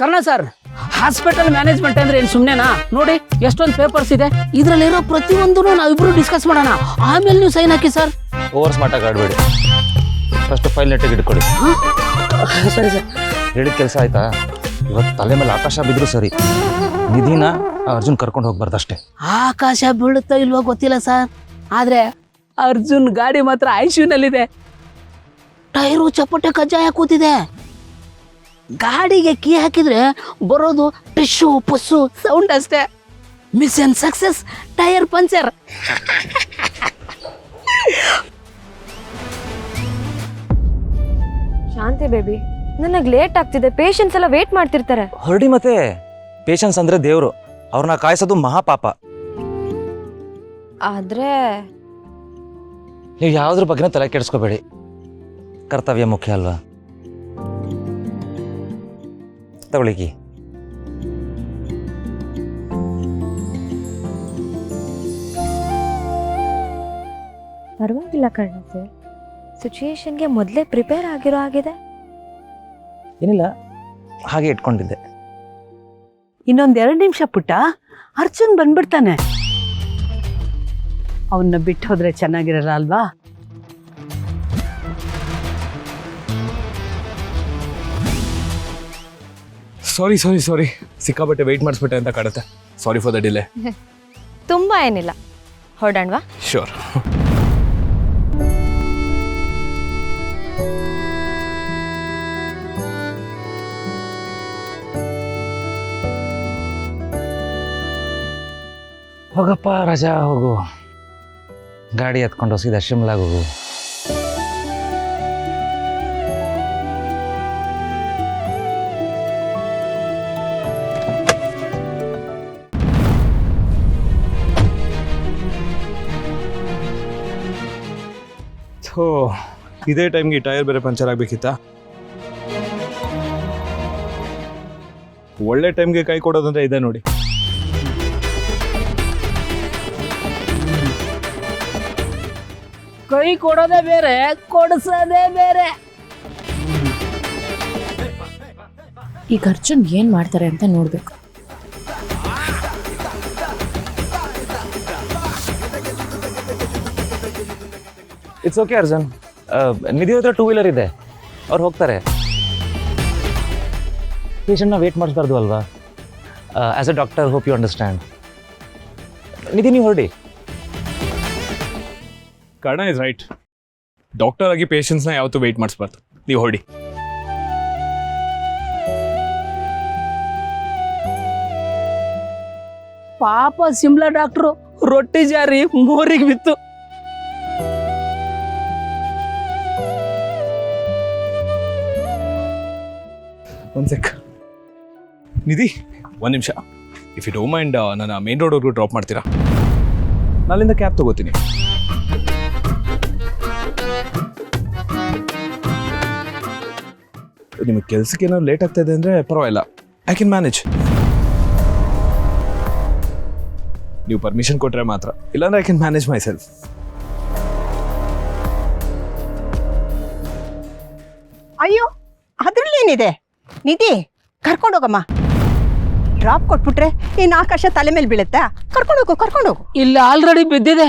Karna sir, hospital management ಅಂದ್ರೆ ಏನು ಸುಮ್ಮನೆನಾ? ನೋಡಿ ಎಷ್ಟೊಂದು ಪೇಪರ್ಸ್ ಇದೆ, ಇದರಲ್ಲಿರೋ ಪ್ರತಿಯೊಂದೂ ನಾವಿಬ್ರು ಡಿಸ್ಕಸ್ ಮಾಡೋಣ, ಆಮೇಲೆ ನೀವು ಸೈನ್ ಹಾಕಿ ಸರ್. ಓವರ್ ಸ್ಮಾರ್ಟ್ ಆಗಿ ಆಡಬೇಡಿ, ಫಸ್ಟ್ ಫೈಲ್ ನೆಟ್ಟಿಗೆ ಇಟ್ಕೊಳ್ಳಿ. ಸರಿ ಸರ್. ಹೇಳಿದ ಕೆಲಸ ಆಯ್ತಾ? ಇವತ್ತು ತಲೆ ಮೇಲೆ ಆಕಾಶ ಬಿದ್ರು ಸರಿ, ನಿಧಿನ ಅರ್ಜುನ್ ಕರ್ಕೊಂಡು ಹೋಗ್ಬಾರ್ದಷ್ಟೇ. ಆಕಾಶ ಬೀಳುತ್ತೋ ಇಲ್ವೋ ಗೊತ್ತಿಲ್ಲ ಸರ್, ಆದ್ರೆ ಅರ್ಜುನ್ ಗಾಡಿ ಮಾತ್ರ ಐಶ್ಯೂನಲ್ಲಿದೆ. ಟೈರು ಚಪ್ಪಟೆ ಕಜ್ಜಾಯ ಕೂತಿದೆ. ಗಾಡಿಗೆ ಕೀ ಹಾಕಿದ್ರೆ ಬರೋದು ಟಿಶ್ಶು ಪುಸ್ಸು ಸೌಂಡ್ ಅಷ್ಟೇ. Mission success, tyre puncture. Shanti baby, ನನಗೆ ಲೇಟ್ ಆಗ್ತಿದೆ, ಪೇಷಂಟ್ಸ್ ಎಲ್ಲ ವೇಟ್ ಮಾಡ್ತಿರ್ತಾರೆ. ಹೊರಡಿ, ಮತ್ತೆ ಪೇಷನ್ಸ್ ಅಂದ್ರೆ ದೇವರು, ಅವ್ರನ್ನ ಕಾಯಿಸೋದು ಮಹಾಪಾಪ. ಆದ್ರೆ ನೀವು ಯಾವುದ್ರ ಬಗ್ಗೆ ತಲೆ ಕೆಡಿಸ್ಕೋಬೇಡಿ, ಕರ್ತವ್ಯ ಮುಖ್ಯ ಅಲ್ವಾ? ತಗೊಳ್ಳಿಕಿ. ಪರವಾಗಿಲ್ಲ ಕಣ್ಣ ಸರ್, ಸಿಚುಯೇಷನ್ಗೆ ಮೊದಲೇ ಪ್ರಿಪೇರ್ ಆಗಿರೋ ಆಗಿದೆ. ಏನಿಲ್ಲ, ಹಾಗೆ ಇಟ್ಕೊಂಡಿದ್ದೆ. ಇನ್ನೊಂದ್ 2 ನಿಮಿಷ ಪುಟ್ಟ, ಅರ್ಜುನ್ ಬಂದ್ಬಿಡ್ತಾನೆ. ಅವನ್ನ ಬಿಟ್ಟು ಹೋದ್ರೆ ಚೆನ್ನಾಗಿರಲ್ಲ ಅಲ್ವಾ? ಸಾರಿ ಸಿಕ್ಕಾಬಟ್ಟೆ ವೆಯ್ಟ್ ಮಾಡಿಸ್ಬಿಟ್ಟೆ ಅಂತ ಕಾಡುತ್ತೆ. Sorry for the delay. ತುಂಬಾ ಏನಿಲ್ಲ, ಹೊರಡಣ್ವಾ? ಶ್ಯೂರ್. ಹೋಗಪ್ಪ ರಜಾ, ಹೋಗು. ಗಾಡಿ ಎತ್ಕೊಂಡು ಸೀದಾ ಶಿಮ್ಲಾಗ್ ಹೋಗು. ಥೋ, ಇದೇ ಟೈಮ್ಗೆ ಟೈರ್ ಬೇರೆ ಪಂಚರ್ ಆಗಬೇಕಿತ್ತಾ? ಒಳ್ಳೆ ಟೈಮ್ಗೆ ಕೈ ಕೊಡೋದಂದ್ರೆ ಇದೆ ನೋಡಿ. ಕೈ ಕೊಡೋದೇ ಬೇರೆ, ಕೊಡಿಸೋದೇ ಬೇರೆ. ಈಗ ಅರ್ಜುನ್ ಏನ್ ಮಾಡ್ತಾರೆ ಅಂತ ನೋಡ್ಬೇಕು. ಇಟ್ಸ್ ಓಕೆ ಅರ್ಜುನ್, ನಿಧಿ ಹತ್ರ 2 ವೀಲರ್ ಇದೆ, ಅವ್ರು ಹೋಗ್ತಾರೆ. ಪೇಷಂಟ್ನ ವೇಟ್ ಮಾಡಿಸ್ಬಾರ್ದು ಅಲ್ವಾ? As a doctor, hope you understand. Nidhi, ನೀವು ಹೊರಡಿ. Karna is right. ಡಾಕ್ಟರ್ ಆಗಿ ಪೇಷಂಟ್ಸ್ನ ಯಾವತ್ತೂ ವೆಯ್ಟ್ ಮಾಡಿಸ್ಬಾರ್ದು. ನೀವು ಹೊರಡಿ. ಪಾಪ ಸಿಮ್ಲಾ ಡಾಕ್ಟ್ರು ರೊಟ್ಟಿ ಜಾರಿ ಮೋರಿಗೆ ಬಿತ್ತು. ಒಂದು ಸೆಕ್. ನಿಧಿ, 1 ನಿಮಿಷ. ಇಫ್ ಯು ಡೋಂಟ್ ಮೈಂಡ್, ನನ್ನ ಮೇನ್ ರೋಡ್ವರೆಗೂ ಡ್ರಾಪ್ ಮಾಡ್ತೀರಾ? ನಾಳಿಂದ ಕ್ಯಾಬ್ ತಗೋತೀನಿ. ನಿಮಗೆ ಕೆಲ್ಸಕ್ಕೆ ಏನಾದ್ರು ಲೇಟ್ ಆಗ್ತಾ ಇದೆ ಅಂದರೆ ಪರವಾಗಿಲ್ಲ, ಐ ಕ್ಯಾನ್ ಮ್ಯಾನೇಜ್. ನೀವು ಪರ್ಮಿಷನ್ ಕೊಟ್ಟರೆ ಮಾತ್ರ, ಇಲ್ಲಾಂದ್ರೆ I can manage my self. ಅಯ್ಯೋ, ಅದ್ರಲ್ಲೇನಿದೆ? ನಿಧಿ, ಕರ್ಕೊಂಡೋಗಮ್ಮ. ಡ್ರಾಪ್ ಕೊಟ್ಬಿಟ್ರೆ ಇನ್ನು ಆಕಾಶ ತಲೆ ಮೇಲೆ ಬೀಳುತ್ತಾ? ಕರ್ಕೊಂಡೋಗು. ಇಲ್ಲಿ ಆಲ್ರೆಡಿ ಬಿದ್ದಿದೆ.